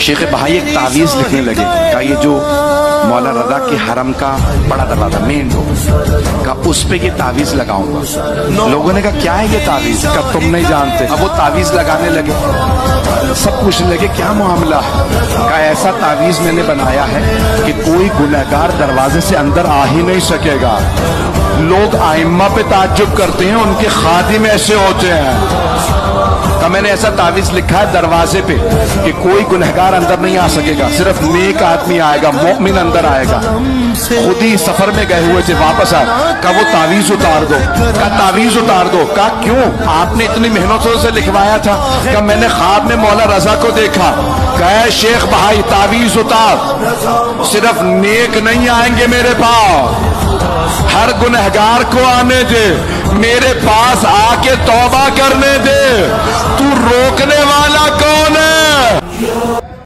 شیخ بہائی ایک تعویذ لکھنے لگے، کہا یہ جو مولا رضا کے حرم کا بڑا دروازہ مین ڈور کا اس پہ یہ تعویذ لگاؤں گا۔ لوگوں نے کہا کیا ہے یہ تعویذ؟ کہا تم نہیں جانتے۔ اب وہ تعویذ لگانے لگے، سب پوچھنے لگے کیا معاملہ ہے؟ کہا ایسا تعویذ میں نے بنایا ہے کہ کوئی گنہگار دروازے سے اندر آ ہی نہیں سکے گا۔ لوگ ائمہ پہ تعجب کرتے ہیں، ان کے خادم ایسے ہوتے ہیں۔ کہ میں نے ایسا تعویذ لکھا ہے دروازے پہ کہ کوئی گنہگار اندر نہیں آ سکے گا، صرف نیک آدمی آئے گا، مومن اندر آئے گا۔ خود ہی سفر میں گئے ہوئے تھے، واپس آئے، کہا وہ تعویذ اتار دو۔ کہا تعویذ اتار دو۔ کہا کیوں؟ آپ نے اتنی محنتوں سے لکھوایا تھا۔ کہا میں نے خواب میں مولا رضا کو دیکھا۔ کہا شیخ بہائی تعویذ اتار، صرف نیک نہیں آئیں گے میرے پاس، ہر گنہگار کو آنے دے، میرے پاس آ کے توبہ کرنے دے۔ تو روکنے والا کون ہے؟